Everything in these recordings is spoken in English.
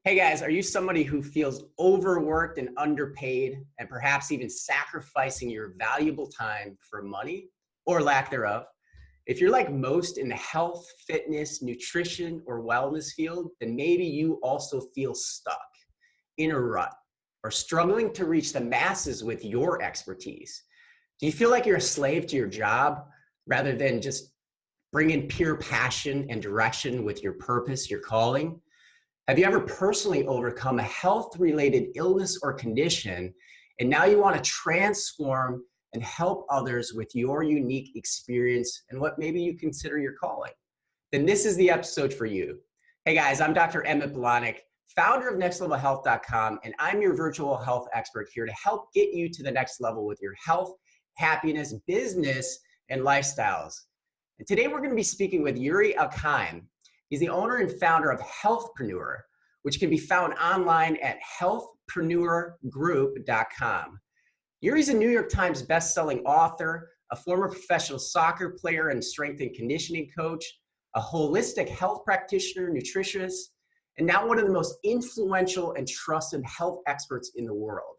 Hey guys, are you somebody who feels overworked and underpaid and perhaps even sacrificing your valuable time for money or lack thereof? If you're like most in the health, fitness, nutrition, or wellness field, then maybe you also feel stuck in a rut or struggling to reach the masses with your expertise. Do you feel like you're a slave to your job rather than just bring in pure passion and direction with your purpose, your calling? Have you ever personally overcome a health-related illness or condition, and now you want to transform and help others with your unique experience and what maybe you consider your calling? Then this is the episode for you. Hey guys, I'm Dr. Emmett Blahnik, founder of nextlevelhealth.com, and I'm your virtual health expert here to help get you to the next level with your health, happiness, business, and lifestyles. And today we're going to be speaking with Yuri Elkaim. He's the owner and founder of Healthpreneur, which can be found online at healthpreneurgroup.com. Yuri's a New York Times bestselling author, a former professional soccer player and strength and conditioning coach, a holistic health practitioner, nutritionist, and now one of the most influential and trusted health experts in the world.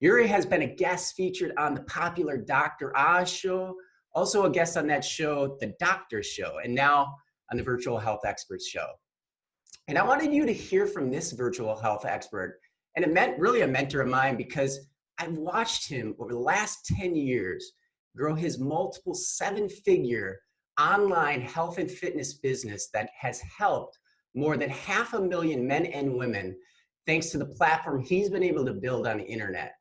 Yuri has been a guest featured on the popular Dr. Oz show, also a guest on that show, The Doctor Show, and now on the Virtual Health Experts Show. And I wanted you to hear from this virtual health expert, and it meant really a mentor of mine because I've watched him over the last 10 years grow his multiple seven-figure online health and fitness business that has helped more than 500,000 men and women thanks to the platform he's been able to build on the internet.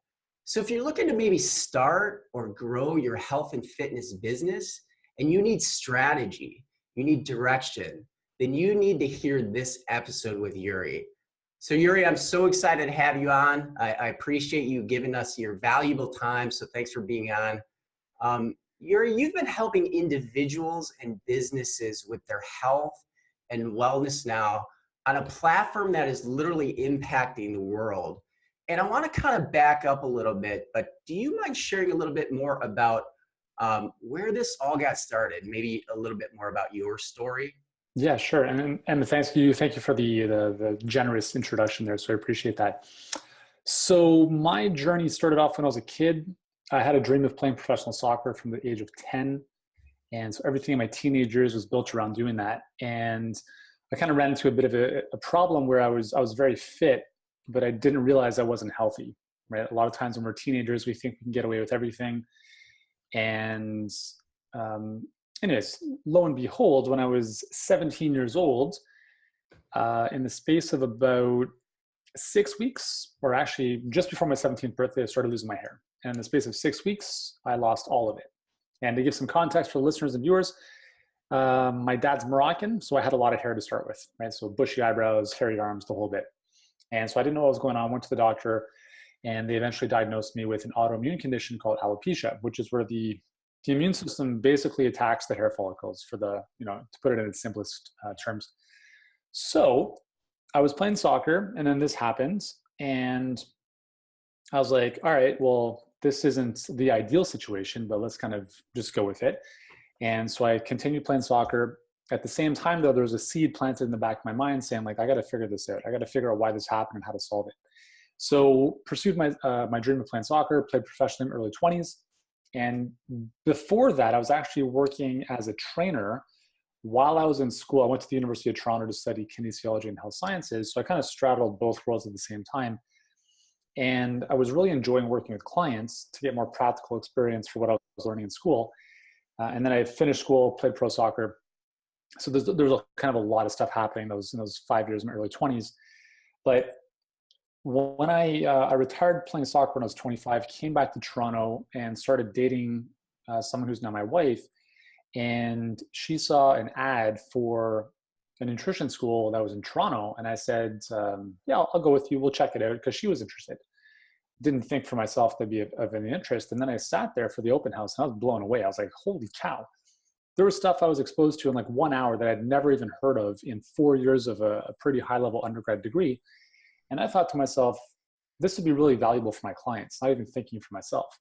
So if you're looking to maybe start or grow your health and fitness business and you need strategy, you need direction, then you need to hear this episode with Yuri. So Yuri, I'm so excited to have you on. I appreciate you giving us your valuable time. So thanks for being on. Yuri, you've been helping individuals and businesses with their health and wellness now on a platform that is literally impacting the world. And I want to kind of back up a little bit, but do you mind sharing a little bit more about where this all got started? Maybe a little bit more about your story? Yeah, sure. And thank you for the generous introduction there. So I appreciate that. So my journey started off when I was a kid. I had a dream of playing professional soccer from the age of 10. And so everything in my teenage years was built around doing that. And I kind of ran into a bit of a problem where I was very fit, but I didn't realize I wasn't healthy, right? A lot of times when we're teenagers, we think we can get away with everything. And anyways, lo and behold, when I was 17 years old, in the space of about 6 weeks, or actually just before my 17th birthday, I started losing my hair. And in the space of 6 weeks, I lost all of it. And to give some context for listeners and viewers, my dad's Moroccan, so I had a lot of hair to start with, right? So bushy eyebrows, hairy arms, the whole bit. And so I didn't know what was going on. Went to the doctor, and they eventually diagnosed me with an autoimmune condition called alopecia, which is where the immune system basically attacks the hair follicles for the, to put it in its simplest terms. So I was playing soccer, and then this happened, and I was like, all right, well, this isn't the ideal situation, but let's kind of just go with it. And so I continued playing soccer. At the same time, though, there was a seed planted in the back of my mind saying, like, I got to figure this out. I got to figure out why this happened and how to solve it. So pursued my dream of playing soccer, played professionally in my early 20s. And before that, I was actually working as a trainer while I was in school. I went to the University of Toronto to study kinesiology and health sciences. So I kind of straddled both worlds at the same time. And I was really enjoying working with clients to get more practical experience for what I was learning in school. And then I finished school, played pro soccer. So there's kind of a lot of stuff happening in those 5 years in my early 20s. But when I retired playing soccer when I was 25, came back to Toronto and started dating someone who's now my wife. And she saw an ad for a nutrition school that was in Toronto. And I said, yeah, I'll go with you. We'll check it out, because she was interested. Didn't think for myself that'd be of any interest. And then I sat there for the open house and I was blown away. I was like, holy cow. There was stuff I was exposed to in like 1 hour that I'd never even heard of in 4 years of a pretty high level undergrad degree. And I thought to myself, this would be really valuable for my clients, not even thinking for myself.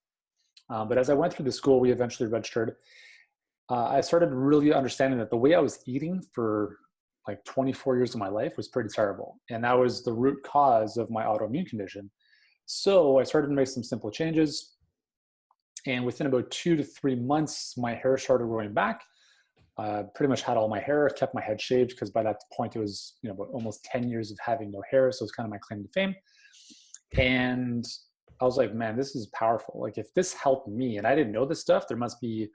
But as I went through the school, we eventually registered. I started really understanding that the way I was eating for like 24 years of my life was pretty terrible. And that was the root cause of my autoimmune condition. So I started to make some simple changes. And within about 2 to 3 months, my hair started growing back. Pretty much had all my hair, kept my head shaved because by that point it was, about almost 10 years of having no hair. So it's kind of my claim to fame. And I was like, man, this is powerful. Like if this helped me and I didn't know this stuff, there must be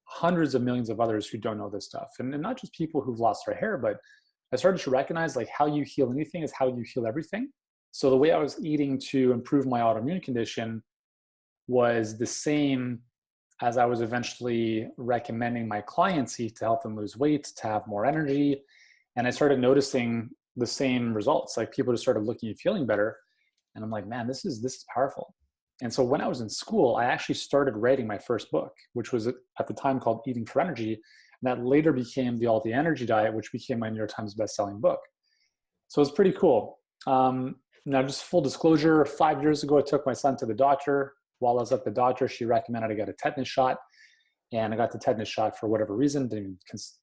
hundreds of millions of others who don't know this stuff. And not just people who've lost their hair, but I started to recognize like how you heal anything is how you heal everything. So the way I was eating to improve my autoimmune condition was the same as I was eventually recommending my clients eat to help them lose weight, to have more energy. And I started noticing the same results. Like people just started looking and feeling better. And I'm like, man, this is powerful. And so when I was in school, I actually started writing my first book, which was at the time called Eating for Energy. And that later became the All Day Energy Diet, which became my New York Times bestselling book. So it's pretty cool. Now, just full disclosure, 5 years ago, I took my son to the doctor. While I was at the doctor, she recommended I get a tetanus shot. And I got the tetanus shot for whatever reason, didn't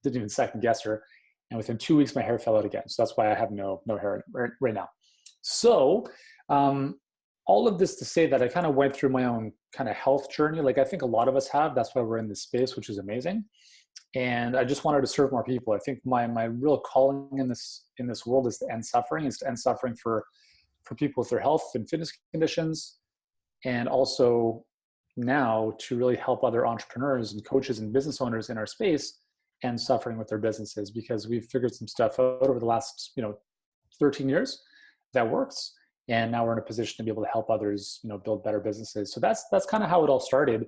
even second guess her. And within 2 weeks, my hair fell out again. So that's why I have no hair right now. So all of this to say that I kind of went through my own kind of health journey. Like I think a lot of us have. That's why we're in this space, which is amazing. And I just wanted to serve more people. I think my real calling in this world is to end suffering, for people with their health and fitness conditions, and also now to really help other entrepreneurs and coaches and business owners in our space end suffering with their businesses, because we've figured some stuff out over the last 13 years that works. And now we're in a position to be able to help others, build better businesses. So that's kind of how it all started.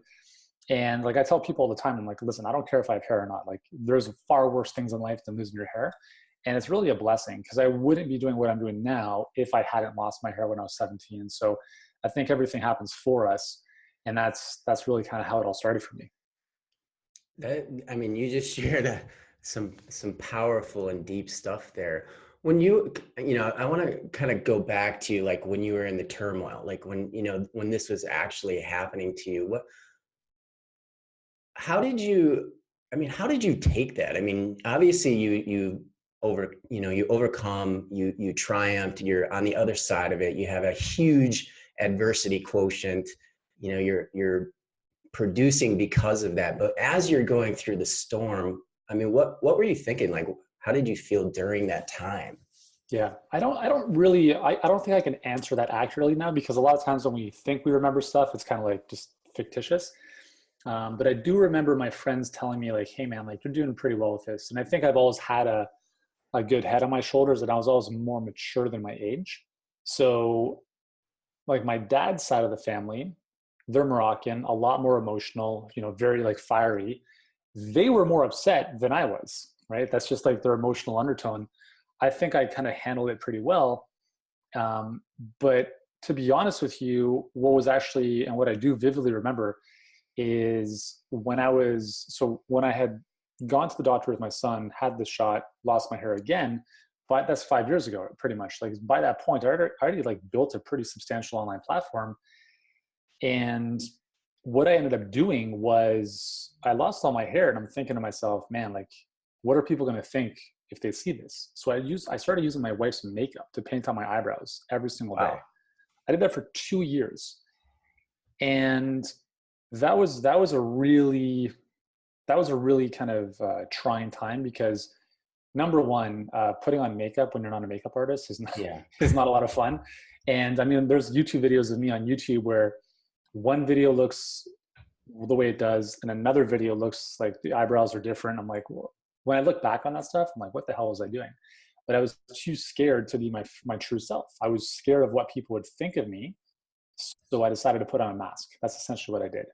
And like I tell people all the time, I'm like, listen, I don't care if I have hair or not. Like there's far worse things in life than losing your hair. And it's really a blessing because I wouldn't be doing what I'm doing now if I hadn't lost my hair when I was 17. So I think everything happens for us. And that's really kind of how it all started for me. You just shared some powerful and deep stuff there. When I want to kind of go back to like when you were in the turmoil, like when this was actually happening to you, how did you take that? I mean, obviously you overcome, you triumphed, you're on the other side of it. You have a huge adversity quotient, you're producing because of that. But as you're going through the storm, I mean, what were you thinking? Like, how did you feel during that time? Yeah, I don't think I can answer that accurately now, because a lot of times when we think we remember stuff, it's kind of like just fictitious. But I do remember my friends telling me like, hey man, like you're doing pretty well with this. And I think I've always had a good head on my shoulders, and I was always more mature than my age. So like my dad's side of the family, they're Moroccan, a lot more emotional, very like fiery. They were more upset than I was, right? That's just like their emotional undertone. I think I kind of handled it pretty well. But to be honest with you, what I do vividly remember is when I had gone to the doctor with my son, had the shot, lost my hair again, but that's 5 years ago, pretty much. Like by that point, I already like built a pretty substantial online platform. And what I ended up doing was I lost all my hair, and I'm thinking to myself, man, like, what are people going to think if they see this? So I started using my wife's makeup to paint on my eyebrows every single day. I did that for 2 years. And that was a really kind of trying time, because number one, putting on makeup when you're not a makeup artist is not a lot of fun. And I mean, there's YouTube videos of me on YouTube where one video looks the way it does, and another video looks like the eyebrows are different. I'm like, well, when I look back on that stuff, I'm like, what the hell was I doing? But I was too scared to be my true self. I was scared of what people would think of me. So I decided to put on a mask. That's essentially what I did.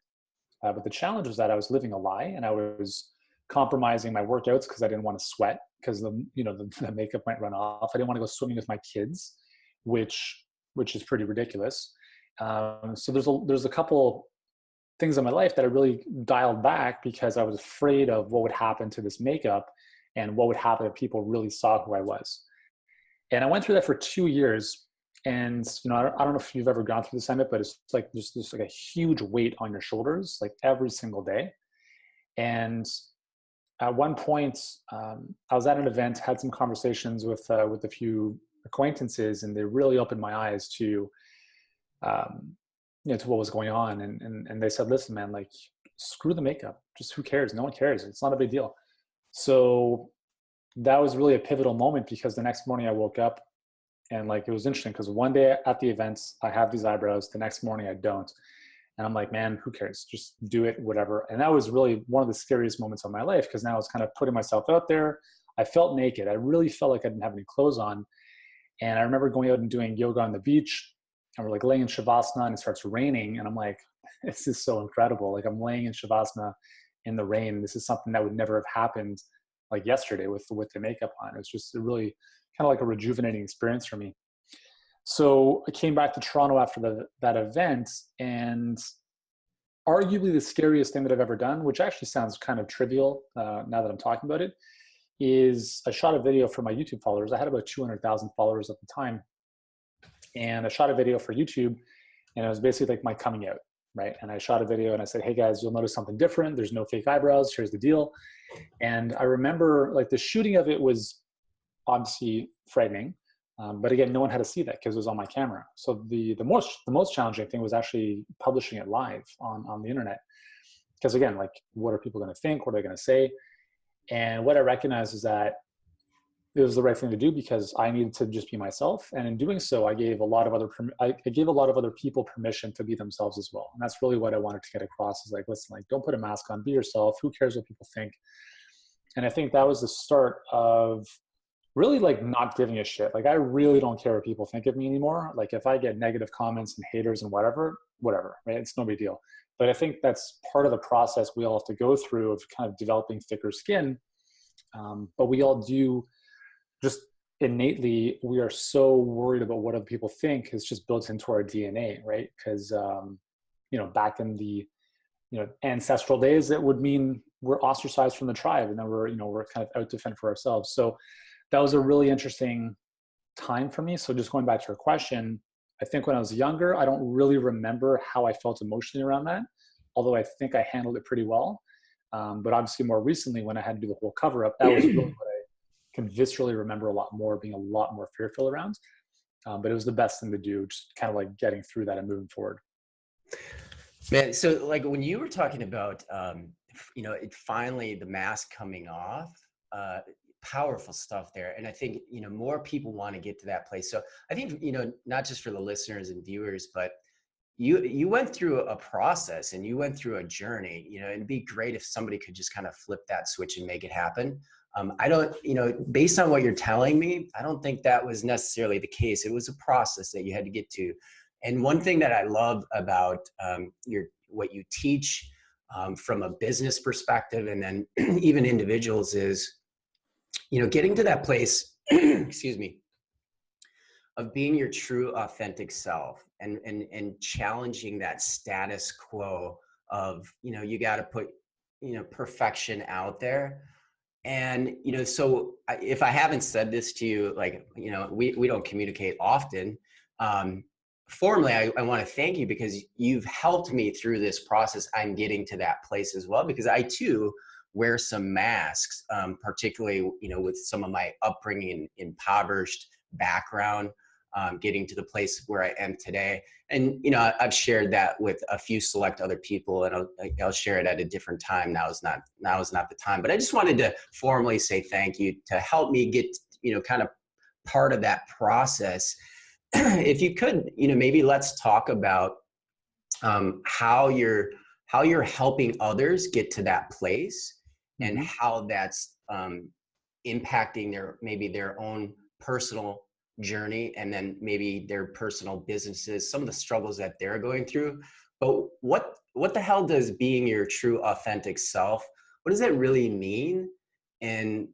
But the challenge was that I was living a lie, and I was compromising my workouts because I didn't want to sweat, because the makeup might run off. I didn't want to go swimming with my kids, which is pretty ridiculous. So there's a couple things in my life that I really dialed back because I was afraid of what would happen to this makeup and what would happen if people really saw who I was. And I went through that for 2 years. And, I don't know if you've ever gone through this, Emmett, but it's like just like a huge weight on your shoulders, like every single day. And at one point, I was at an event, had some conversations with a few acquaintances, and they really opened my eyes to, to what was going on. And they said, listen, man, like, screw the makeup. Just who cares? No one cares. It's not a big deal. So that was really a pivotal moment, because the next morning I woke up and like, it was interesting because one day at the events, I have these eyebrows. The next morning I don't. And I'm like, man, who cares? Just do it, whatever. And that was really one of the scariest moments of my life, because now I was kind of putting myself out there. I felt naked. I really felt like I didn't have any clothes on. And I remember going out and doing yoga on the beach, and we're like laying in Shavasana, and it starts raining. And I'm like, this is so incredible. Like, I'm laying in Shavasana in the rain. This is something that would never have happened like yesterday with the makeup on. It was just a really kind of like a rejuvenating experience for me. So I came back to Toronto after that event, and arguably the scariest thing that I've ever done, which actually sounds kind of trivial now that I'm talking about it, is I shot a video for my YouTube followers. I had about 200,000 followers at the time. And I shot a video for YouTube, and it was basically like my coming out, right? And I shot a video and I said, hey guys, you'll notice something different. There's no fake eyebrows. Here's the deal. And I remember like the shooting of it was obviously frightening. But again, no one had to see that because it was on my camera. So the most challenging thing was actually publishing it live on the internet. Because again, like, what are people going to think? What are they going to say? And what I recognized is that it was the right thing to do, because I needed to just be myself. And in doing so, I gave a lot of other people permission to be themselves as well. And that's really what I wanted to get across, is like, listen, like, don't put a mask on, be yourself. Who cares what people think? And I think that was the start of really like not giving a shit. Like, I really don't care what people think of me anymore. Like, if I get negative comments and haters and whatever, right? It's no big deal. But I think that's part of the process we all have to go through of kind of developing thicker skin. But we all do, just innately, we are so worried about what other people think. It's just built into our DNA, right? Because, back in the, ancestral days, that would mean we're ostracized from the tribe, and then we're kind of out to fend for ourselves. So that was a really interesting time for me. So just going back to your question, I think when I was younger, I don't really remember how I felt emotionally around that, although I think I handled it pretty well. But obviously more recently, when I had to do the whole cover up, that was really what I can viscerally remember a lot more, being a lot more fearful around. But it was the best thing to do, just kind of like getting through that and moving forward. Man, so like when you were talking about, finally the mask coming off, powerful stuff there. And I think, more people want to get to that place. So I think, not just for the listeners and viewers, but you went through a process and you went through a journey, it'd be great if somebody could just kind of flip that switch and make it happen. I don't, based on what you're telling me, I don't think that was necessarily the case. It was a process that you had to get to. And one thing that I love about what you teach from a business perspective, and then even individuals, is, getting to that place, excuse me, of being your true authentic self, and challenging that status quo of, you got to put, perfection out there. And, so if I haven't said this to you, like, we don't communicate often. Formally, I want to thank you, because you've helped me through this process. I'm getting to that place as well, because I too wear some masks, particularly, with some of my upbringing in impoverished background, getting to the place where I am today. And, I've shared that with a few select other people, and I'll share it at a different time. Now is not the time, but I just wanted to formally say thank you to help me get, kind of part of that process. If you could, maybe let's talk about how you're helping others get to that place, and how that's impacting their own personal journey, and then maybe their personal businesses, some of the struggles that they're going through. But what the hell does being your true authentic self, what does that really mean? And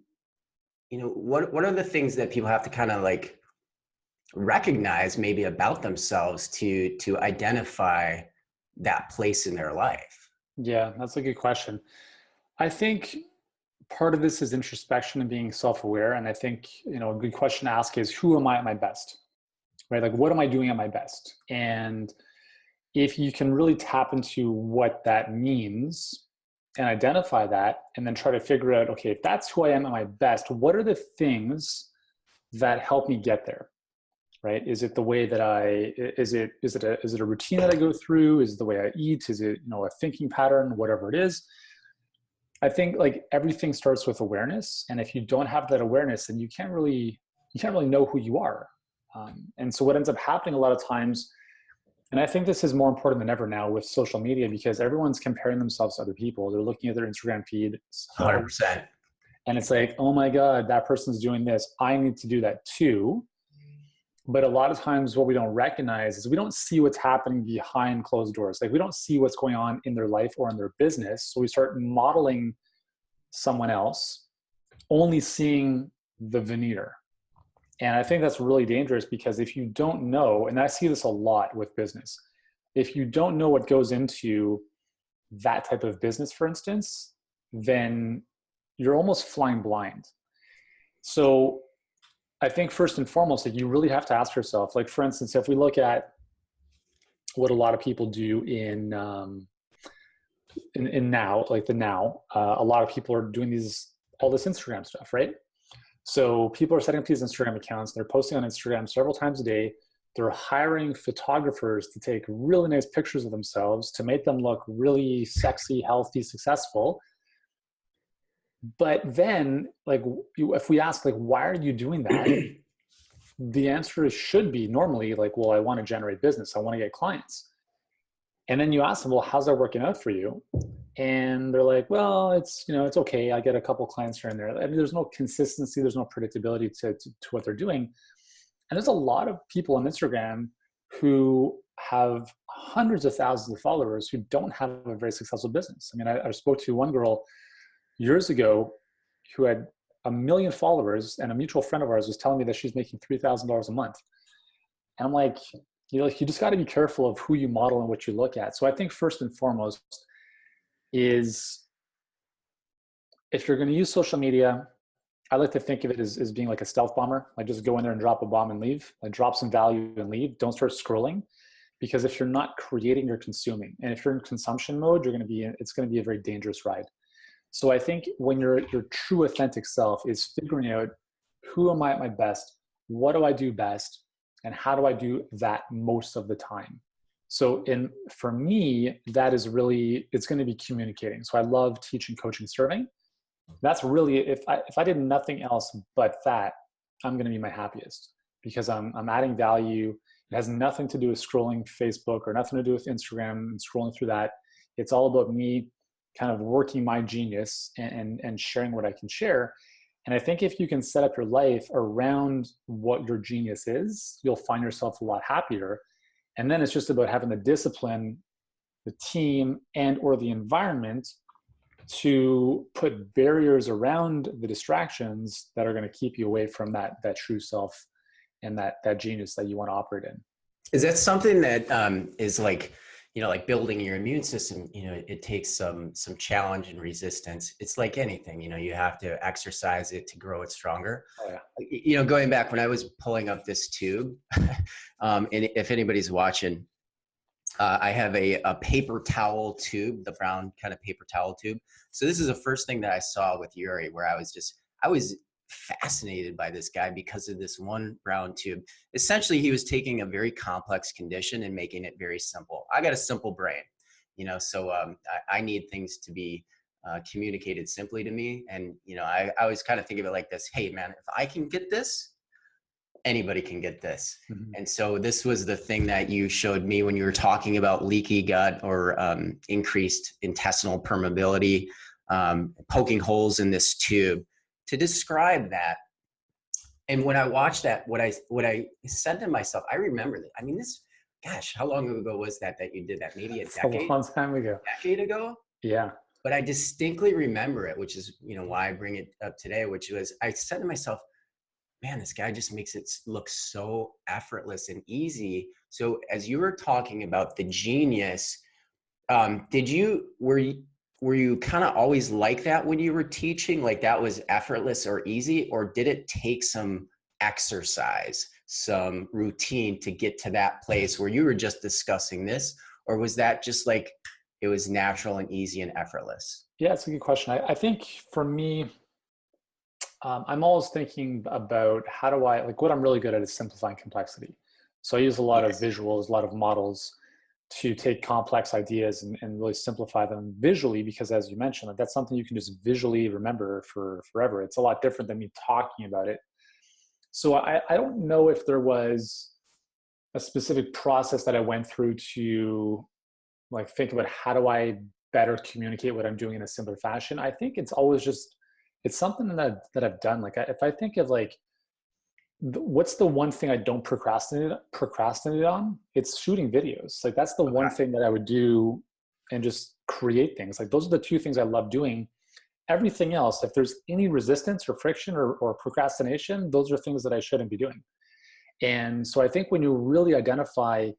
what are the things that people have to kind of like recognize maybe about themselves to identify that place in their life? Yeah, that's a good question. I think part of this is introspection and being self-aware. And I think, a good question to ask is, who am I at my best, right? Like, what am I doing at my best? And if you can really tap into what that means, and identify that, and then try to figure out, okay, if that's who I am at my best, what are the things that help me get there? Right? Is it the way that is it a routine that I go through? Is it the way I eat? Is it, a thinking pattern, whatever it is? I think like everything starts with awareness. And if you don't have that awareness, then you can't really know who you are. And so what ends up happening a lot of times, and I think this is more important than ever now with social media, because everyone's comparing themselves to other people. They're looking at their Instagram feed. 100%. And it's like, oh my God, that person's doing this. I need to do that too. But a lot of times what we don't recognize is we don't see what's happening behind closed doors. Like we don't see what's going on in their life or in their business. So we start modeling someone else, only seeing the veneer. And I think that's really dangerous, because if you don't know, and I see this a lot with business, if you don't know what goes into that type of business, for instance, then you're almost flying blind. So I think first and foremost, like you really have to ask yourself, like for instance, if we look at what a lot of people do in now, like a lot of people are doing all this Instagram stuff, right? So people are setting up these Instagram accounts. They're posting on Instagram several times a day. They're hiring photographers to take really nice pictures of themselves to make them look really sexy, healthy, successful. But then, like, if we ask, like, why are you doing that? The answer should be normally like, well, I want to generate business. I want to get clients. And then you ask them, well, how's that working out for you? And they're like, well, it's okay. I get a couple clients here and there. I mean, there's no consistency. There's no predictability to what they're doing. And there's a lot of people on Instagram who have hundreds of thousands of followers who don't have a very successful business. I mean, I spoke to one girl years ago who had 1 million followers, and a mutual friend of ours was telling me that she's making $3,000 a month. And I'm like, you just got to be careful of who you model and what you look at. So I think first and foremost is, if you're going to use social media, I like to think of it as being like a stealth bomber. Like just go in there and drop a bomb and leave. Like drop some value and leave. Don't start scrolling, because if you're not creating, you're consuming. And if you're in consumption mode, it's going to be a very dangerous ride. So I think when your true authentic self is figuring out, who am I at my best? What do I do best? And how do I do that most of the time? So for me, that is really, it's going to be communicating. So I love teaching, coaching, serving. That's really, if I did nothing else but that, I'm going to be my happiest, because I'm adding value. It has nothing to do with scrolling Facebook or nothing to do with Instagram and scrolling through that. It's all about me kind of working my genius and sharing what I can share. And I think if you can set up your life around what your genius is, you'll find yourself a lot happier. And then it's just about having the discipline, the team, and or the environment to put barriers around the distractions that are going to keep you away from that true self and that genius that you want to operate in. Is that something that is like, like building your immune system? It takes some challenge and resistance. It's like anything, you have to exercise it to grow it stronger. Oh, yeah. Going back when I was pulling up this tube, and if anybody's watching, I have a paper towel tube, the brown kind of paper towel tube. So this is the first thing that I saw with Yuri, where I was fascinated by this guy because of this one brown tube. Essentially, he was taking a very complex condition and making it very simple. I got a simple brain, so I need things to be communicated simply to me. And, I always kind of think of it like this: hey, man, if I can get this, anybody can get this. Mm-hmm. And so this was the thing that you showed me when you were talking about leaky gut or increased intestinal permeability, poking holes in this tube. To describe that, and when I watched that, what I said to myself, I remember that. I mean, how long ago was that you did that? Maybe a decade? A long time ago. Decade ago? Yeah. But I distinctly remember it, which is, why I bring it up today, which was, I said to myself, man, this guy just makes it look so effortless and easy. So as you were talking about the genius, were you kind of always like that when you were teaching? Like that was effortless or easy? Or did it take some exercise, some routine to get to that place where you were just discussing this? Or was that just like, it was natural and easy and effortless? Yeah, it's a good question. I think for me, I'm always thinking about how do I, like what I'm really good at is simplifying complexity. So I use a lot of Yes. visuals, a lot of models to take complex ideas and really simplify them visually, because as you mentioned, like that's something you can just visually remember for forever. It's a lot different than me talking about it. So I don't know if there was a specific process that I went through to like think about how do I better communicate what I'm doing in a simpler fashion. I think it's always just, it's something that I've done. Like if I think of like what's the one thing I don't procrastinate on, it's shooting videos. Like that's the one Okay. thing that I would do and just create things. Like those are the two things I love doing. Everything else, if there's any resistance or friction or procrastination, those are things that I shouldn't be doing. And so I think when you really identify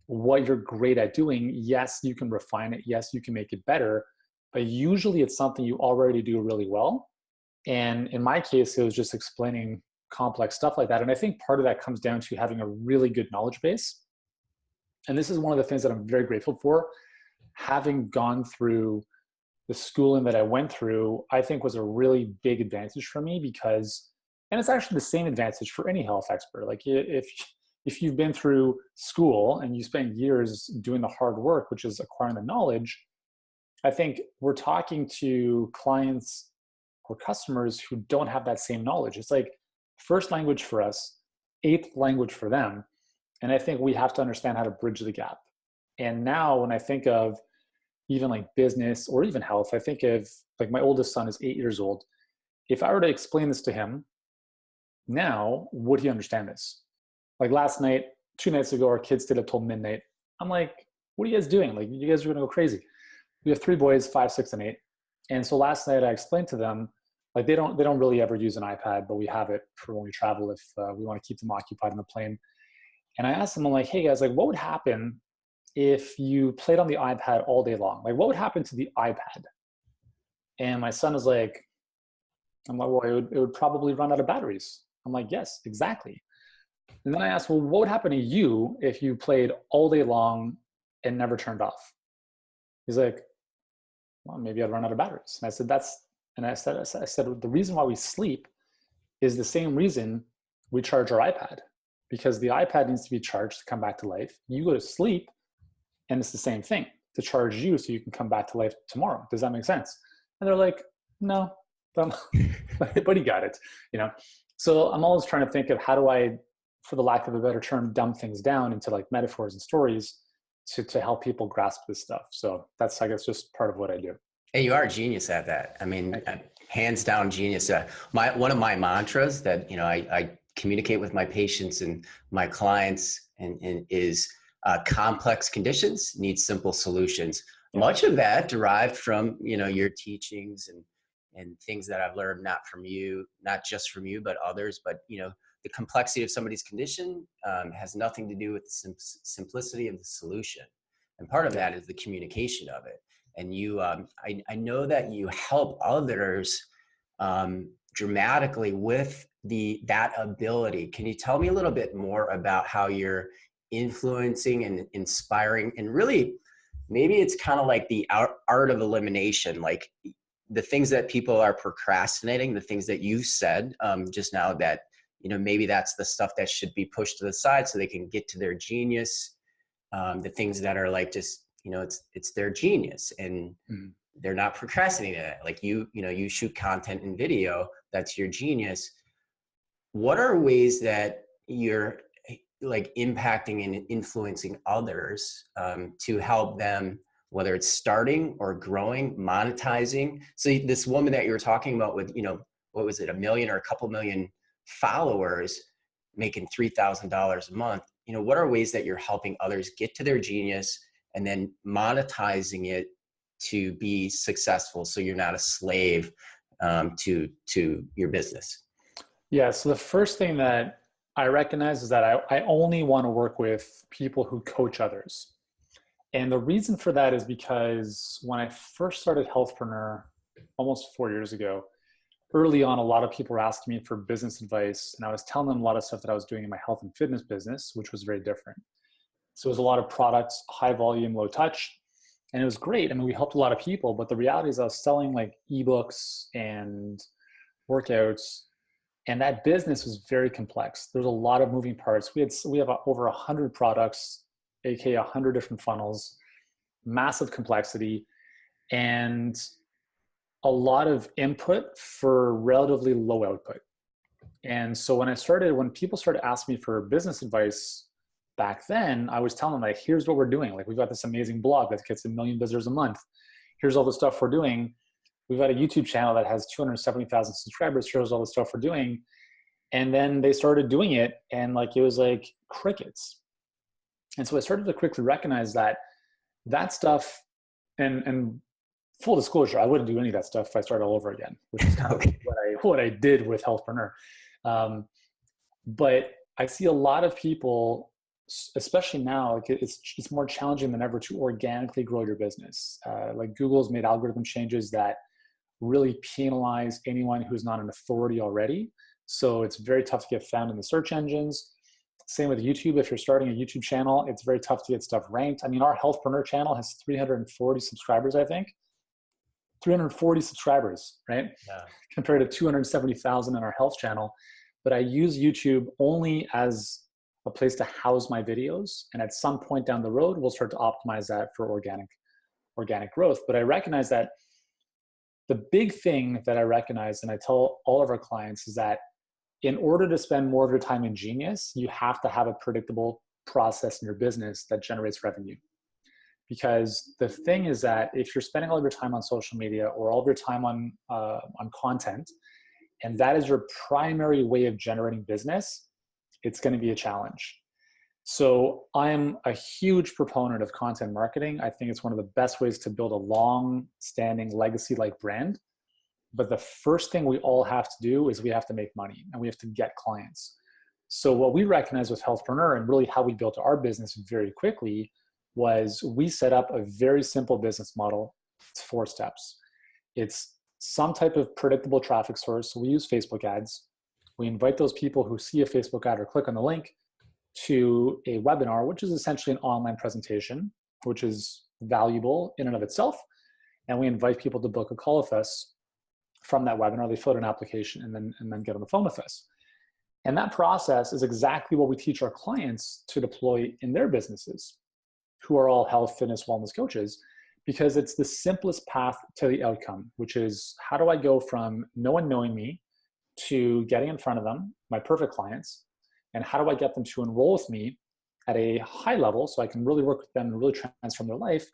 what you're great at doing, yes, you can refine it. Yes, you can make it better, but usually it's something you already do really well. And in my case, it was just explaining complex stuff like that. And I think part of that comes down to having a really good knowledge base. And this is one of the things that I'm very grateful for. Having gone through the schooling that I went through, I think was a really big advantage for me because, and it's actually the same advantage for any health expert. Like if you've been through school and you spend years doing the hard work, which is acquiring the knowledge, I think we're talking to clients or customers who don't have that same knowledge. It's like first language for us, eighth language for them. And I think we have to understand how to bridge the gap. And now when I think of even like business or even health, I think of like my oldest son is 8 years old. If I were to explain this to him now, would he understand this? Like last night, 2 nights ago, our kids stayed up till midnight. I'm like, what are you guys doing? Like you guys are gonna go crazy. We have 3 boys, 5, 6, and 8. And so last night I explained to them, like they don't really ever use an iPad, but we have it for when we travel if we want to keep them occupied on the plane. And I asked them, I'm like, hey guys, like what would happen if you played on the iPad all day long? Like what would happen to the iPad? And my son was like, I'm like, well, it would probably run out of batteries. I'm like, yes, exactly. And then I asked, well, what would happen to you if you played all day long and never turned off? He's like, well, maybe I'd run out of batteries. And I said, I said, the reason why we sleep is the same reason we charge our iPad, because the iPad needs to be charged to come back to life. You go to sleep and it's the same thing to charge you so you can come back to life tomorrow. Does that make sense? And they're like, no, but he got it, you know? So I'm always trying to think of how do I, for the lack of a better term, dumb things down into like metaphors and stories to help people grasp this stuff. So that's, I guess, just part of what I do. Hey, you are a genius at that. I mean, hands down genius. One of my mantras that I communicate with my patients and my clients and is complex conditions need simple solutions. Yeah. Much of that derived from your teachings and things that I've learned not just from you, but others. But the complexity of somebody's condition has nothing to do with the simplicity of the solution, and part of that is the communication of it. And I know that you help others dramatically with that ability. Can you tell me a little bit more about how you're influencing and inspiring, and really maybe it's kind of like the art of elimination, like the things that people are procrastinating, the things that you said just now that maybe that's the stuff that should be pushed to the side so they can get to their genius. The things that are like just it's their genius and they're not procrastinating it. Like you shoot content and video, that's your genius. What are ways that you're like impacting and influencing others to help them, whether it's starting or growing, monetizing? So this woman that you were talking about with, what was it, 1 million or a couple million followers making $3,000 a month, what are ways that you're helping others get to their genius and then monetizing it to be successful so you're not a slave to your business? Yeah, so the first thing that I recognize is that I only want to work with people who coach others. And the reason for that is because when I first started Healthpreneur almost 4 years ago, early on, a lot of people were asking me for business advice, and I was telling them a lot of stuff that I was doing in my health and fitness business, which was very different. So it was a lot of products, high volume, low touch. And it was great. I mean, we helped a lot of people, but the reality is I was selling like ebooks and workouts, and that business was very complex. There's a lot of moving parts. We have over 100 products, aka 100 different funnels, massive complexity, and a lot of input for relatively low output. And so when people started asking me for business advice back then, I was telling them, like, here's what we're doing. Like, we've got this amazing blog that gets 1 million visitors a month. Here's all the stuff we're doing. We've got a YouTube channel that has 270,000 subscribers. Here's all the stuff we're doing. And then they started doing it, and like, it was like crickets. And so I started to quickly recognize that stuff, and full disclosure, I wouldn't do any of that stuff if I started all over again, which is kind of what I did with Healthpreneur. But I see a lot of people, especially now, like it's more challenging than ever to organically grow your business. Like, Google's made algorithm changes that really penalize anyone who's not an authority already. So it's very tough to get found in the search engines. Same with YouTube. If you're starting a YouTube channel, it's very tough to get stuff ranked. I mean, our Healthpreneur channel has 340 subscribers, I think. 340 subscribers, right? Yeah. Compared to 270,000 in our health channel. But I use YouTube only as a place to house my videos. And at some point down the road, we'll start to optimize that for organic growth. But I recognize that the big thing that I recognize, and I tell all of our clients, is that in order to spend more of your time in genius, you have to have a predictable process in your business that generates revenue. Because the thing is that if you're spending all of your time on social media or all of your time on content, and that is your primary way of generating business, it's going to be a challenge. So I'm a huge proponent of content marketing. I think it's one of the best ways to build a long-standing legacy-like brand. But the first thing we all have to do is we have to make money, and we have to get clients. So what we recognize with Healthpreneur, and really how we built our business very quickly, was we set up a very simple business model. It's 4 steps. It's some type of predictable traffic source. So we use Facebook ads. We invite those people who see a Facebook ad or click on the link to a webinar, which is essentially an online presentation, which is valuable in and of itself. And we invite people to book a call with us from that webinar. They fill out an application and then get on the phone with us. And that process is exactly what we teach our clients to deploy in their businesses, who are all health, fitness, wellness coaches, because it's the simplest path to the outcome, which is, how do I go from no one knowing me to getting in front of them, my perfect clients, and how do I get them to enroll with me at a high level so I can really work with them and really transform their life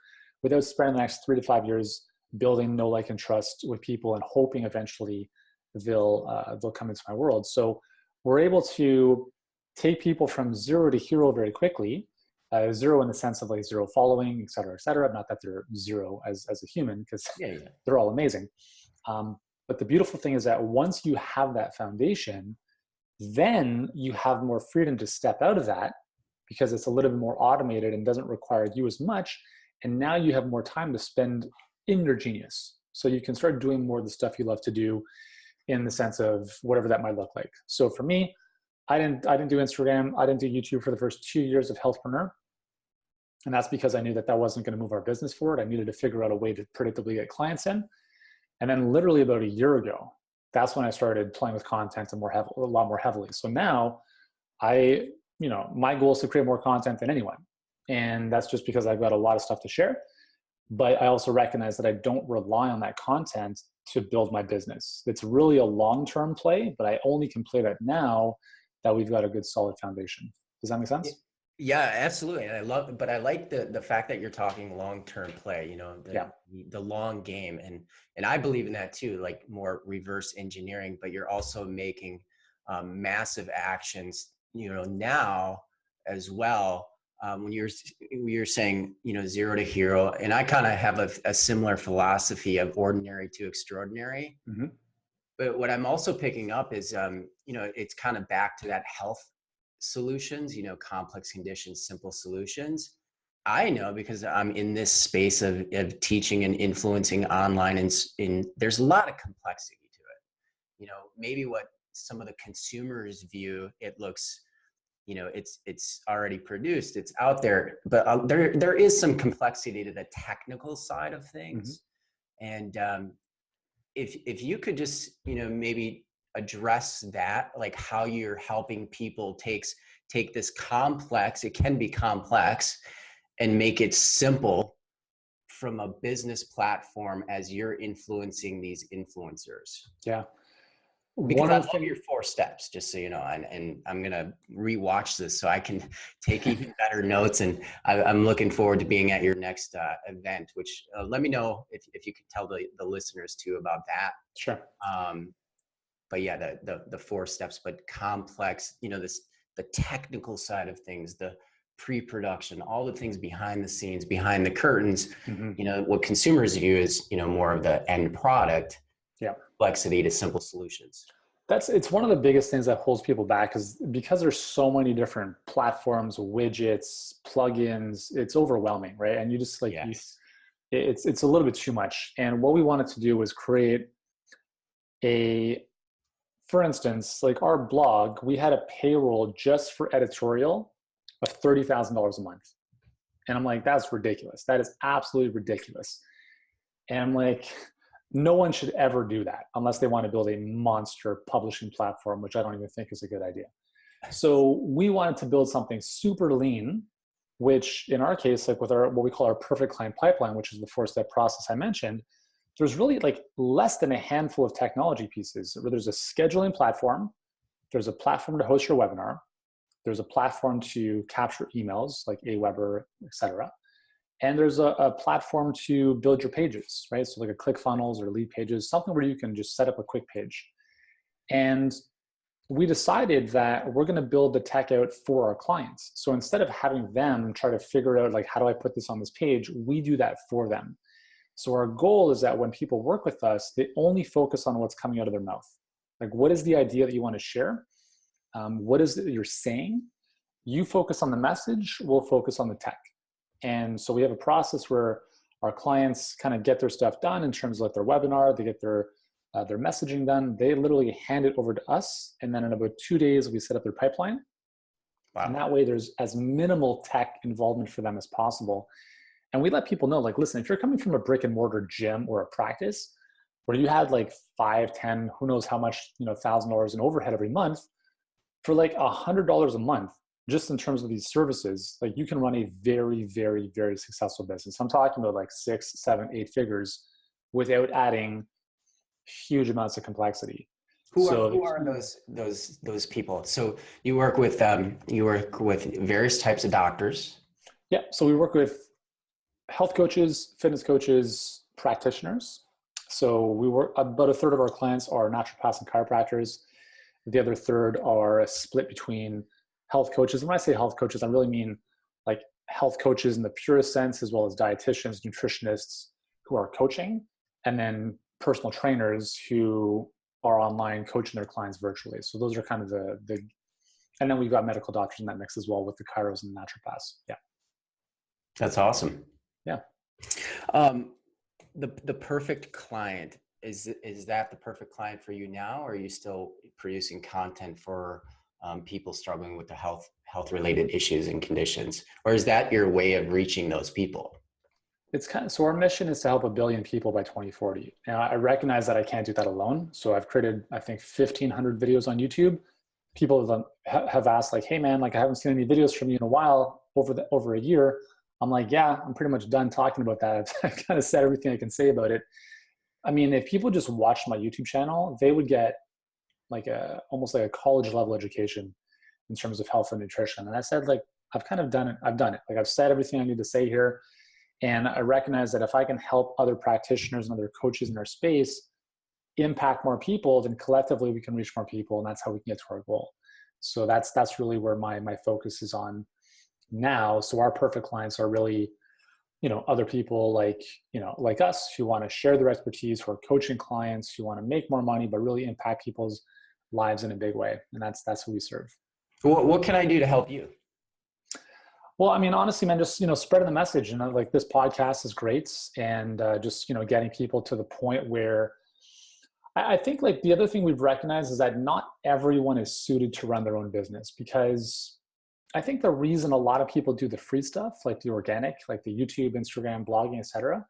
without spending the next 3 to 5 years building know, like, and trust with people and hoping eventually they'll come into my world. So we're able to take people from zero to hero very quickly. Zero in the sense of like zero following, et cetera, et cetera. Not that they're zero as a human, because they're all amazing. But the beautiful thing is that once you have that foundation, then you have more freedom to step out of that, because it's a little bit more automated and doesn't require you as much. And now you have more time to spend in your genius. So you can start doing more of the stuff you love to do, in the sense of whatever that might look like. So for me, I didn't do Instagram. I didn't do YouTube for the first 2 years of Healthpreneur. And that's because I knew that wasn't going to move our business forward. I needed to figure out a way to predictably get clients in. And then literally about a year ago, that's when I started playing with content a lot more heavily. So now my goal is to create more content than anyone. And that's just because I've got a lot of stuff to share. But I also recognize that I don't rely on that content to build my business. It's really a long-term play, but I only can play that now that we've got a good solid foundation. Does that make sense? Yeah, absolutely. And I like the fact that you're talking long-term play, the long game. And I believe in that too, like more reverse engineering, but you're also making massive actions, now as well. When you're saying, zero to hero, and I kind of have a similar philosophy of ordinary to extraordinary. Mm-hmm. But what I'm also picking up is, it's kind of back to that health solutions, complex conditions, simple solutions. I know because I'm in this space of teaching and influencing online, and there's a lot of complexity to it. Maybe what some of the consumers view, it looks it's already produced, it's out there, but there is some complexity to the technical side of things. And if you could just, maybe address that, like how you're helping people take this complex, it can be complex, and make it simple from a business platform as you're influencing these influencers. Yeah. Because I love your 4 steps, just so you know, and I'm going to rewatch this so I can take even better notes. And I'm looking forward to being at your next event, which let me know if you could tell the listeners too about that. Sure. But yeah, the 4 steps, but complex, the technical side of things, the pre-production, all the things behind the scenes, behind the curtains, what consumers view as, more of the end product. Yeah. Complexity to simple solutions. It's one of the biggest things that holds people back, because there's so many different platforms, widgets, plugins, it's overwhelming, right? And you just it's a little bit too much. And what we wanted to do was create for instance, like our blog, we had a payroll just for editorial of $30,000 a month. And I'm like, that's ridiculous. That is absolutely ridiculous. And I'm like, no one should ever do that unless they want to build a monster publishing platform, which I don't even think is a good idea. So we wanted to build something super lean, which in our case, like with what we call our perfect client pipeline, which is the 4-step process I mentioned, there's really like less than a handful of technology pieces where there's a scheduling platform, there's a platform to host your webinar, there's a platform to capture emails like Aweber, et cetera. And there's a platform to build your pages, right? So like a ClickFunnels or Lead Pages, something where you can just set up a quick page. And we decided that we're going to build the tech out for our clients. So instead of having them try to figure out like, how do I put this on this page? We do that for them. So our goal is that when people work with us, they only focus on what's coming out of their mouth. Like, what is the idea that you want to share? What is it that you're saying? You focus on the message, we'll focus on the tech. And so we have a process where our clients kind of get their stuff done in terms of like their webinar, they get their messaging done. They literally hand it over to us. And then in about 2 days, we set up their pipeline. Wow. And that way there's as minimal tech involvement for them as possible. And we let people know, like, listen, if you're coming from a brick and mortar gym or a practice where you had like 5, 10, who knows how much, $1,000 in overhead every month, for like $100 a month, just in terms of these services, like you can run a very, very, very successful business. I'm talking about like 6, 7, 8 figures without adding huge amounts of complexity. Who are those people? So you work with various types of doctors. Yeah. So we work with health coaches, fitness coaches, practitioners. So we work, about a third of our clients are naturopaths and chiropractors. The other third are split between health coaches. And when I say health coaches, I really mean like health coaches in the purest sense, as well as dietitians, nutritionists who are coaching, and then personal trainers who are online coaching their clients virtually. So those are kind of the and then we've got medical doctors in that mix as well with the chiros and the naturopaths. Yeah. That's awesome. Yeah. The perfect client, is that the perfect client for you now? Or are you still producing content for people struggling with the health related issues and conditions? Or is that your way of reaching those people? It's so our mission is to help 1 billion people by 2040. And I recognize that I can't do that alone. So I've created, I think, 1,500 videos on YouTube. People have asked like, hey man, like I haven't seen any videos from you in a while, over a year. I'm like, yeah, I'm pretty much done talking about that. I've kind of said everything I can say about it. I mean, if people just watched my YouTube channel, they would get like almost like a college level education in terms of health and nutrition. And I said, like, I've kind of done it. I've done it. Like I've said everything I need to say here. And I recognize that if I can help other practitioners and other coaches in our space impact more people, then collectively we can reach more people, and that's how we can get to our goal. So that's really where my focus is on now. So our perfect clients are really, other people like us who want to share their expertise, who are coaching clients, who want to make more money, but really impact people's lives in a big way. And that's who we serve. What can I do to help you? Well, I mean, honestly, man, just, spreading the message, like this podcast is great. And just, getting people to the point where I think like the other thing we've recognized is that not everyone is suited to run their own business, because I think the reason a lot of people do the free stuff, like the organic, like the YouTube, Instagram, blogging, etc.,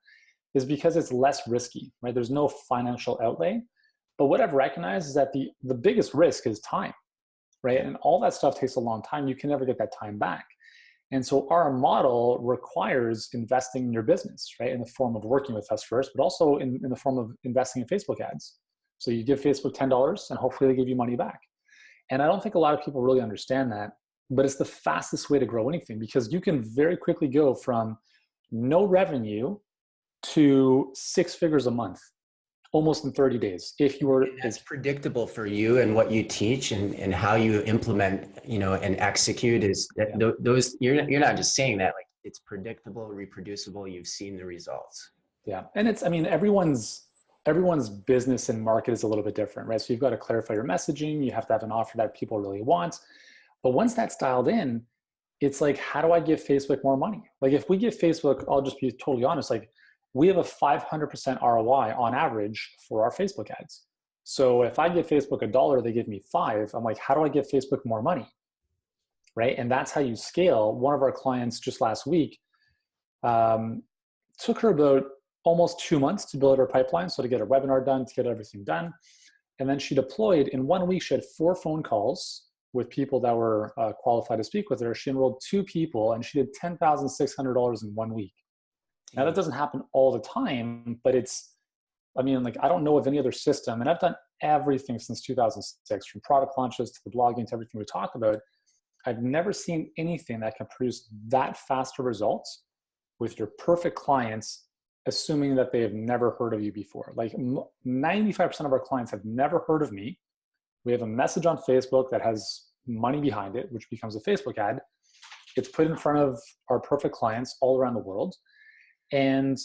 is because it's less risky, right? There's no financial outlay. But what I've recognized is that the biggest risk is time, right? And all that stuff takes a long time. You can never get that time back. And so our model requires investing in your business, right? In the form of working with us first, but also in the form of investing in Facebook ads. So you give Facebook $10 and hopefully they give you money back. And I don't think a lot of people really understand that, but it's the fastest way to grow anything, because you can very quickly go from no revenue to 6 figures a month, almost in 30 days. If you were, That's predictable for you and what you teach and how you implement, and execute is that those, you're not just saying that, like it's predictable, reproducible. You've seen the results. Yeah. And it's, I mean, everyone's business and market is a little bit different, right? So you've got to clarify your messaging. You have to have an offer that people really want. But once that's dialed in, it's like, how do I give Facebook more money? Like if we give Facebook, I'll just be totally honest, like we have a 500% ROI on average for our Facebook ads. So if I give Facebook $1, they give me $5. I'm like, how do I give Facebook more money? Right? And that's how you scale. One of our clients just last week, took her about almost 2 months to build her pipeline. So to get a webinar done, to get everything done. And then she deployed in 1 week, she had 4 phone calls with people that were qualified to speak with her. She enrolled 2 people and she did $10,600 in 1 week. Now that doesn't happen all the time, but it's, I mean, like I don't know of any other system, and I've done everything since 2006, from product launches to the blogging to everything we talked about. I've never seen anything that can produce that faster results with your perfect clients, assuming that they have never heard of you before. Like 95% of our clients have never heard of me. We have a message on Facebook that has money behind it, which becomes a Facebook ad. It's put in front of our perfect clients all around the world. And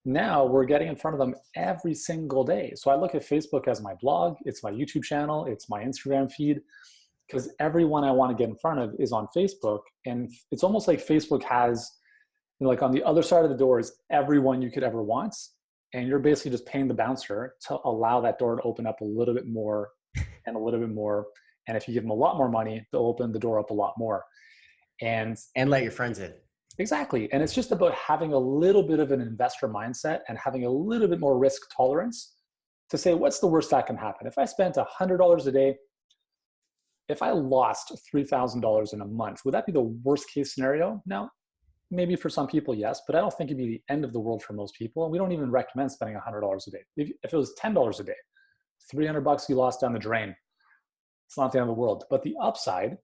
now we're getting in front of them every single day. So I look at Facebook as my blog, it's my YouTube channel, it's my Instagram feed, because everyone I want to get in front of is on Facebook. And it's almost like Facebook has, like on the other side of the door is everyone you could ever want. And you're basically just paying the bouncer to allow that door to open up a little bit more and a little bit more. And if you give them a lot more money, they'll open the door up a lot more. And let your friends in. Exactly. And it's just about having a little bit of an investor mindset and having a little bit more risk tolerance to say, what's the worst that can happen? If I spent $100 a day, if I lost $3,000 in a month, would that be the worst case scenario? Now, maybe for some people, yes, but I don't think it'd be the end of the world for most people. And we don't even recommend spending $100 a day. If it was $10 a day, $300 you lost down the drain, it's not the end of the world. But the upside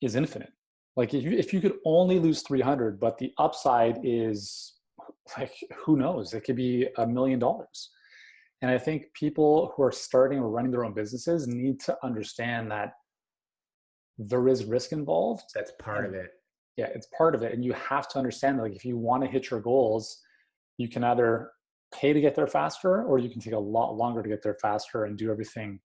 is infinite. Like if you could only lose 300, but the upside is like, who knows? It could be $1 million. And I think people who are starting or running their own businesses need to understand that there is risk involved. That's part of it. Yeah, it's part of it. And you have to understand that, like, if you want to hit your goals, you can either pay to get there faster, or you can take a lot longer to get there faster and do everything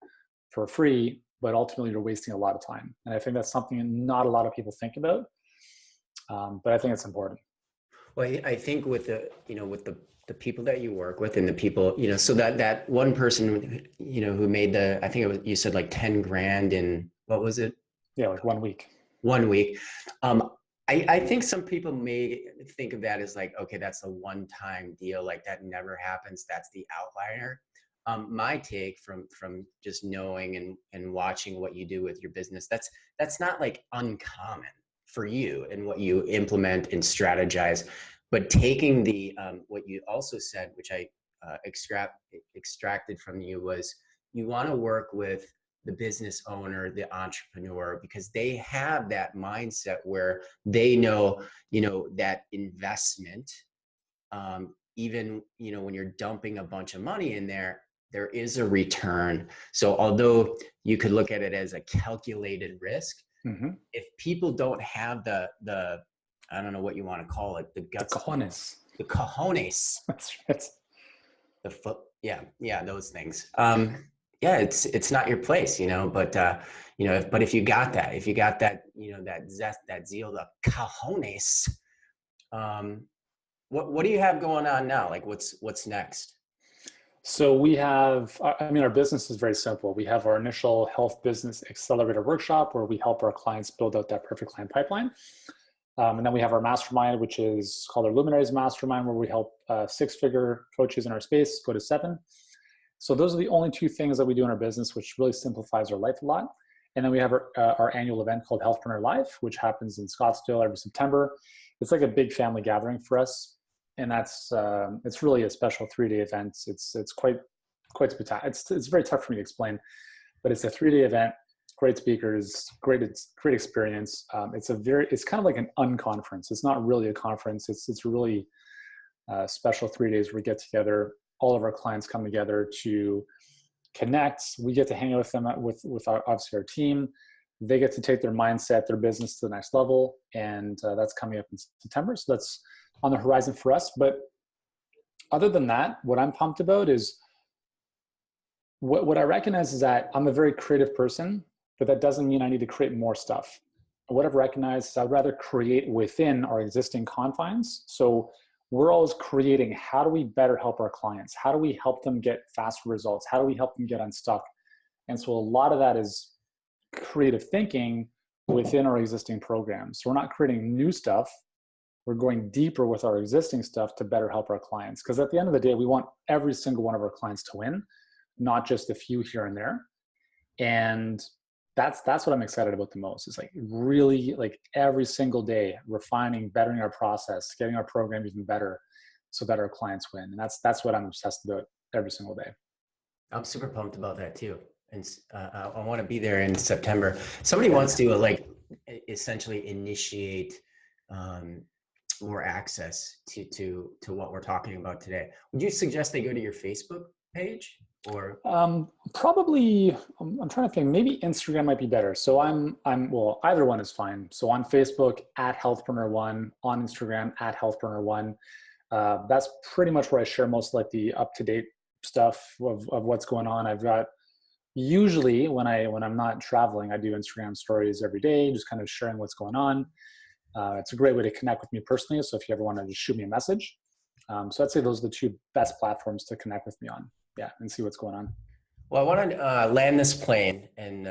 for free, but ultimately you're wasting a lot of time. And I think that's something not a lot of people think about, but I think it's important. Well, I think with the people that you work with and the people, so that one person, who made I think it was, you said like 10 grand in, what was it? Yeah, like 1 week. 1 week. I think some people may think of that as like, okay, that's a one-time deal. Like that never happens. That's the outlier. My take from just knowing and watching what you do with your business, that's not like uncommon for you and what you implement and strategize, but taking the, what you also said, which I extracted from you, was you want to work with the business owner, the entrepreneur, because they have that mindset where they know, that investment, even, when you're dumping a bunch of money in there, there is a return. So although you could look at it as a calculated risk, if people don't have the, I don't know what you want to call it, the guts, the cojones, That's right. the foot. Yeah. Those things. Yeah, it's not your place, but, but if you got that, that zest, that zeal, the cojones, what do you have going on now? Like what's next? So we have, I mean, our business is very simple. We have our initial health business accelerator workshop where we help our clients build out that perfect client pipeline. And then we have our mastermind, which is called our Luminaries Mastermind, where we help six-figure coaches in our space go to seven. So those are the only two things that we do in our business, which really simplifies our life a lot. And then we have our annual event called Healthpreneur Live, which happens in Scottsdale every September. It's like a big family gathering for us. And that's, it's really a special 3-day event. It's quite spectacular. It's very tough for me to explain, but it's a 3-day event, great speakers, great experience. It's kind of like an unconference. It's not really a conference. It's really special 3 days where we get together. All of our clients come together to connect. We get to hang out with them with obviously our team. They get to take their mindset, their business to the next level. And that's coming up in September. So that's on the horizon for us. But other than that, what I'm pumped about is what I recognize is that I'm a very creative person, but that doesn't mean I need to create more stuff. What I've recognized is I'd rather create within our existing confines. So we're always creating, how do we better help our clients? How do we help them get faster results? How do we help them get unstuck? And so a lot of that is creative thinking within our existing programs. So we're not creating new stuff. We're going deeper with our existing stuff to better help our clients. Because at the end of the day, we want every single one of our clients to win, not just a few here and there. And that's what I'm excited about the most. Is like really like every single day refining, bettering our process, getting our program even better so that our clients win. And that's what I'm obsessed about every single day. I'm super pumped about that too. And I want to be there in September. Somebody wants to like essentially initiate more access to what we're talking about today. Would you suggest they go to your Facebook page? Or probably I'm trying to think, maybe Instagram might be better. So I'm well, either one is fine. So on Facebook at Healthpreneur1, on Instagram at Healthpreneur1. That's pretty much where I share most like the up-to-date stuff of what's going on. I've got usually when I'm not traveling, I do Instagram stories every day, just kind of sharing what's going on. It's a great way to connect with me personally. So if you ever want to just shoot me a message. So I'd say those are the two best platforms to connect with me on. Yeah, and see what's going on. Well, I want to land this plane and,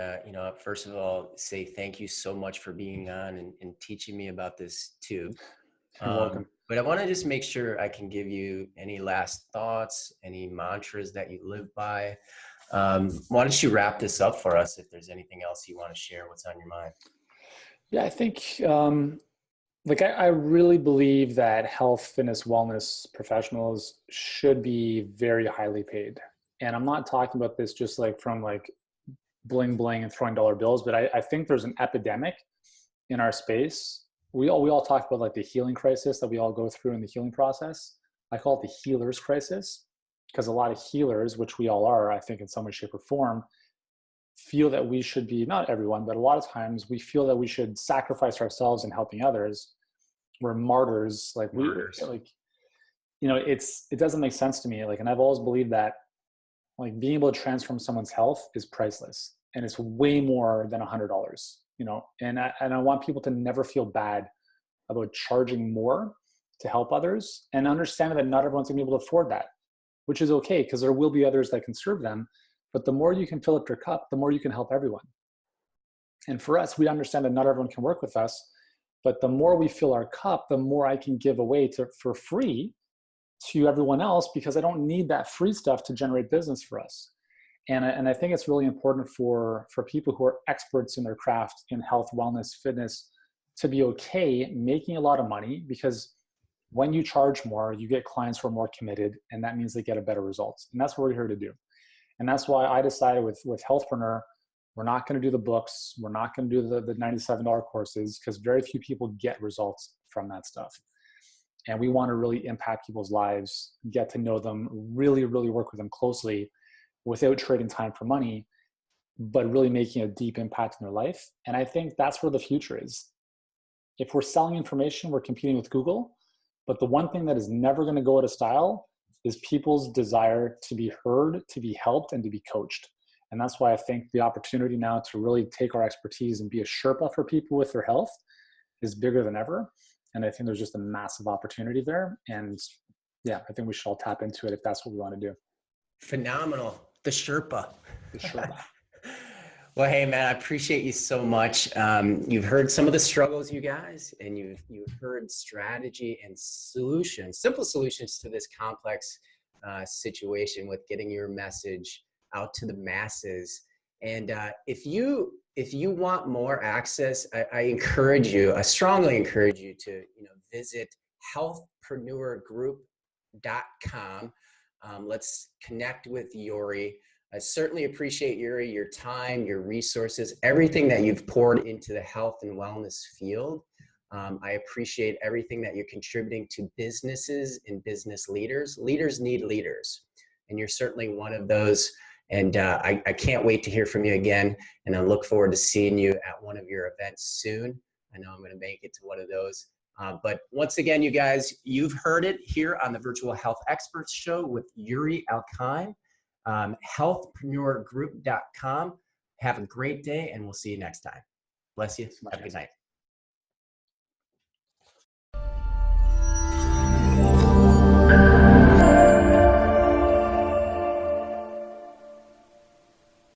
first of all, say thank you so much for being on and teaching me about this tube. You're welcome. But I want to just make sure I can give you any last thoughts, any mantras that you live by. Why don't you wrap this up for us if there's anything else you want to share, what's on your mind? Yeah, I think I really believe that health, fitness, wellness professionals should be very highly paid. And I'm not talking about this just like from like bling bling and throwing dollar bills, but I think there's an epidemic in our space. We all talk about like the healing crisis that we all go through in the healing process. I call it the healer's crisis because a lot of healers, which we all are, I think in some way, shape or form, feel that we should be, not everyone, but a lot of times we feel that we should sacrifice ourselves in helping others. We're martyrs. It doesn't make sense to me. Like, and I've always believed that like being able to transform someone's health is priceless and it's way more than $100, and I want people to never feel bad about charging more to help others and understanding that not everyone's gonna be able to afford that, which is okay because there will be others that can serve them. But the more you can fill up your cup, the more you can help everyone. And for us, we understand that not everyone can work with us, but the more we fill our cup, the more I can give away for free to everyone else because I don't need that free stuff to generate business for us. And I think it's really important for people who are experts in their craft in health, wellness, fitness to be okay making a lot of money because when you charge more, you get clients who are more committed and that means they get a better results. And that's what we're here to do. And that's why I decided with Healthpreneur, we're not going to do the books. We're not going to do the $97 courses because very few people get results from that stuff. And we want to really impact people's lives, get to know them, really, really work with them closely without trading time for money, but really making a deep impact in their life. And I think that's where the future is. If we're selling information, we're competing with Google. But the one thing that is never going to go out of style is people's desire to be heard, to be helped, and to be coached. And that's why I think the opportunity now to really take our expertise and be a Sherpa for people with their health is bigger than ever. And I think there's just a massive opportunity there. And yeah, I think we should all tap into it if that's what we want to do. Phenomenal. The Sherpa. The Sherpa. Well, hey, man, I appreciate you so much. You've heard some of the struggles, you guys, and you've heard strategy and solutions, simple solutions to this complex situation with getting your message out to the masses. And if you want more access, I strongly encourage you to visit healthpreneurgroup.com. Let's connect with Yuri. I certainly appreciate, Yuri, your time, your resources, everything that you've poured into the health and wellness field. I appreciate everything that you're contributing to businesses and business leaders. Leaders need leaders, and you're certainly one of those. And I can't wait to hear from you again, and I look forward to seeing you at one of your events soon. I know I'm going to make it to one of those. But once again, you guys, you've heard it here on the Virtual Health Experts Show with Yuri Elkaim. Healthpreneurgroup.com. Have a great day, and we'll see you next time. Bless you. Have a good night.